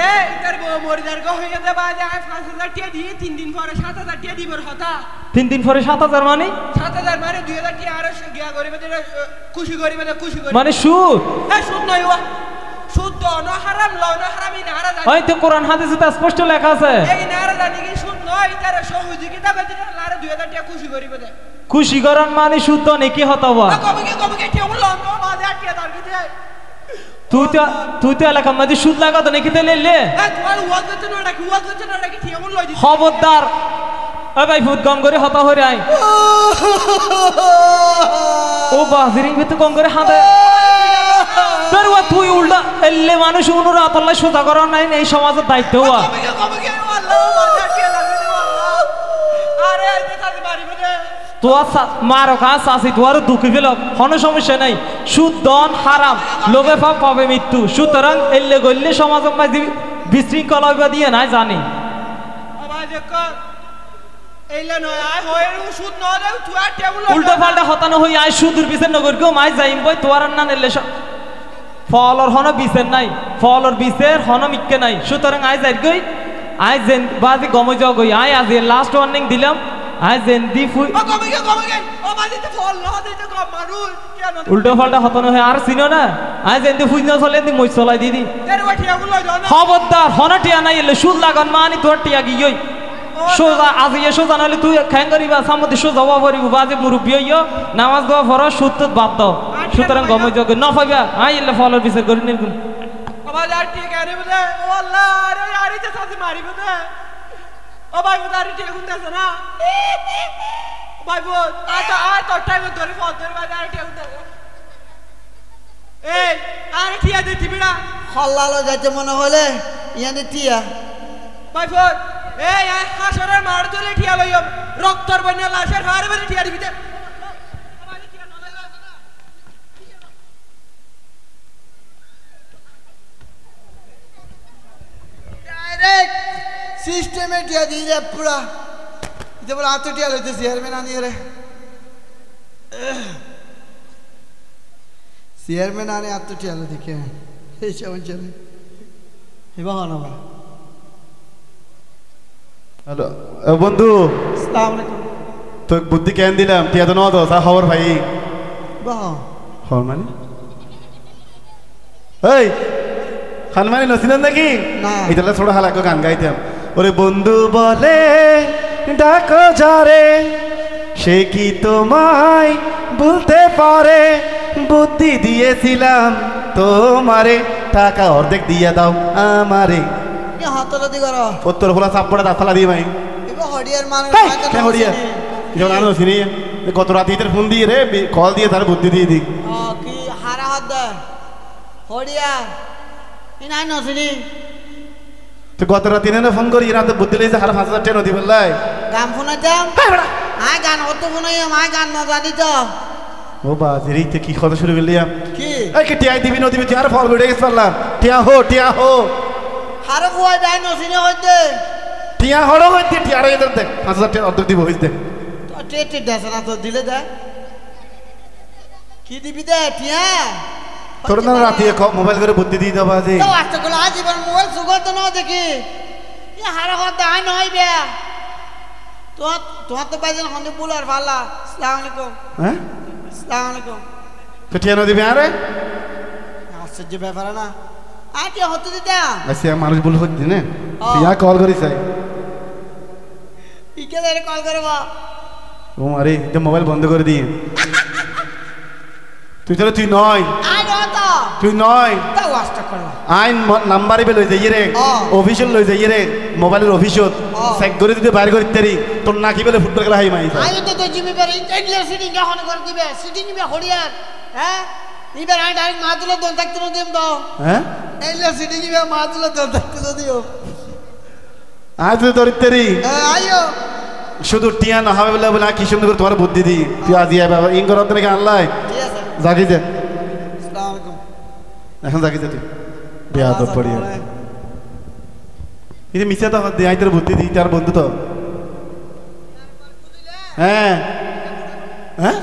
রে ইতার গো মরিদার গো হয়ে যাবে বাজে 5000 টাকা দিয়ে 3 দিন পরে 7000 টাকা দিবর কথা 3 দিন পরে 7000 মানে 7000 মানে 2000 টাকা আর গিয়া গরিবে খুশি গরিবে খুশি গরিবে মানে সুদ হ্যাঁ সুদ নয় ও সুদ তো না হারাম ল না হারামি না হারাম ওই তো কোরআন হাদিসে তো স্পষ্ট লেখা আছে এই না হারাম জানি কি সুদ নয় ইতার সহযোগিতা বেদে লারে 2000 টাকা খুশি গরিবে দে খুশি করার মানে সুদ তো নাকি হতাবা কবে কি কেউ ল না বাজে টাকা দার কি দে তুই তো এলাকার মধ্যে সুদ লাগা তো নাকি তেলে লে তোমার ওয়াজ করতে না নাকি ওয়াজ করতে না নাকি ঠিক এমন লই দিছি খবরদার এ ভাই ফুট কম করে হতা হরে আই ও বাজিরিং ভিতর কম করে হাতে তোরওয়া তুই উল্টা এলে মানুষ অনুরা আল্লাহ সোজা করার নাই এই সমাজের দায়িত্ব হওয়া কবে কি আল্লাহ বাজে টাকা লাগবে আল্লাহ আরে আইতে সাথে মারিবে রে তোর মারো কাজ আসি তোর দুঃখ গেল কোনো সমস্যা নাই সুদ দন হারাম লোভে পাপ পাবে মৃত্যু সুতরাং এলে গল্লে সমাজের মাঝে বিশৃঙ্খলা হইবা দিয়ে নাই জানি এইলা নয় আয় হয় সুদ ন দে তুই আর টেবুল উল্টা পাল্টা হতানো হই আয় সুদূর বিচার নগর কেউ মাই যাইম বই তোর না নেলে ফলর হন বিচার নাই ফলর বিচার হন মিক্কে নাই সুতরাং আয় যাই গই আয় যেন বাজি গমে যাও গই আয় আজ লাস্ট ওয়ার্নিং দিলাম আয় যেন দি ফুই ও বাজিতে ফল ন দিতে কম মানুষ কেন উল্টা পাল্টা হতানো হয় আর চিনো না আয় যেন দি ফুই না চলে দি মই চলাই দিদি এর ওই টেবুল লই দাও না খবরদার হন টিয়া নাই এলে সুদ লাগান মানি তোর টিয়া গিয়ই সোজা আজ ইয়ে সোজা নাহলে তুই খ্যাং করিবা সামনে সোজা হওয়া পড়িব বাজে মুরব্বী হইয় নামাজ দেওয়া ফর সুদ বাদ দাও সুতরাং গমে যোগ ন পাইবা আই এলে ফলের বিচার করি নির্গুণ আবার আর ঠিক আরে বলে ও আল্লাহ আরে আরিতে সাথে মারিব দে ও ভাই ও আরে ঠিক হুনতাছে না ও ভাই বল আ তো টাইম ধরে ফোন ধরে ভাই আরে ঠিক হুনতাছে এই আরে ঠিয়া দিতি বিড়া হল্লালো যাইতে মনে হলে ইয়ানে টিয়া ভাই বল এই হাসরের মার তুলে ঠিয়া লইম রক্তর বন্যা লাশের হারে বলে ঠিয়া দিবি দে ডাইরেক্ট সিস্টেমে টিয়া দিয়ে যায় পুরা এটা বলে আত টিয়া লইতে চেয়ারম্যান আনিয়ে রে চেয়ারম্যান আনে আত টিয়া লো দেখে এই সব চলে এবার হন আবার হ্যালো বন্ধু আসসালামু আলাইকুম তো বুদ্ধি কেন দিলাম টিয়া তো নদ তা খবর ভাই বাহ খবর মানে এই খান মানে নছিলেন নাকি না এটা ছোট হালাকো গান গাইতাম ওরে বন্ধু বলে ডাকো যারে সে কি তোমায় বলতে পারে বুদ্ধি দিয়েছিলাম তোমারে টাকা অর্ধেক দিয়ে দাও আমারে হাতলা দি করো উত্তর খোলা চাপড়া দাঁতলা দিয়ে ভাই এবার হরিয়ার মানুষ কে হরিয়া যেমন আনো চিনি গত রাতে ইতের ফোন দিয়ে রে কল দিয়ে তার বুদ্ধি দিয়ে দিই কি হারা হাত দে হরিয়া ই নাই নছিনি তো গত রাতে না ফোন করি রাতে বুদ্ধি লইছে হার 5000 টাকা নদী বললাই গান ফোনা যাম আয় গান অত ফোনাই আয় গান না জানি তো ও বাজে রে কি কথা শুরু করলিয়াম কি এই কি টিআই দিবি নদী তুই আর ফল বেড়ে গেছ পারলাম টিয়া হো হারে বুয়াই দাই নছিনি হইতে টিয়া হড়ো হইতে টিয়া রে দেখ 5000 টাকা অর্ধেক দিব হইছে তো টেটে দেছ না তো দিলে দে কি দিবি দে টিয়া তোর না রাতে মোবাইল করে বুদ্ধি দিয়ে দাও বাজে তো আস্তে করে আজীবন মোবাইল সুগত না দেখি ই হারে হাত দাই নই বে তো তো বাজেন হন্দে বুলার ভালা আসসালামু আলাইকুম হ্যাঁ আসসালামু আলাইকুম তো টিয়া নদী আরে আশ্চর্য ব্যাপার না আটি হতে দিতা আচ্ছা মানুষ বল হইছে না টিয়া কল করিস ইকে ধরে কল করব ও আরে তো মোবাইল বন্ধ করে দিয়ে তুই নয় আই তো তুই নয় তা ওয়াস্তা করলা আইন নাম্বারে লই যাই রে অফিসিয়াল লই যাই রে মোবাইলের অফিসত চেক করে দিতে বাইরে করে ইত্যাদি তোর নাকি বলে ফুটবল খেলা হাই মাই আই তো জিমি পারে ইন্টারনেট সিটিং এখন করে দিবে সিটিং নিবে হরিয়ার হ্যাঁ নিবে আই ডাইরেক্ট মাদুলা দন থাকতে ন দিম তো হ্যাঁ এলে সিটিং নিবে মাদুলা দন থাকতে ন দিও আজ তোর ইত্যাদি আইও শুধু টিয়া না হবে বলে কি সুন্দর করে তোমার বুদ্ধি দি তুই আজ ইয়া বাবা ইন করতে নাকি আনলাই ঠিক আছে জাগি দে আসসালামু আলাইকুম এখন জাগি দে তুই বিয়া তো পড়িয়া এটা মিছা তো দে আই তোর বুদ্ধি দি তার বন্ধু তো হ্যাঁ হ্যাঁ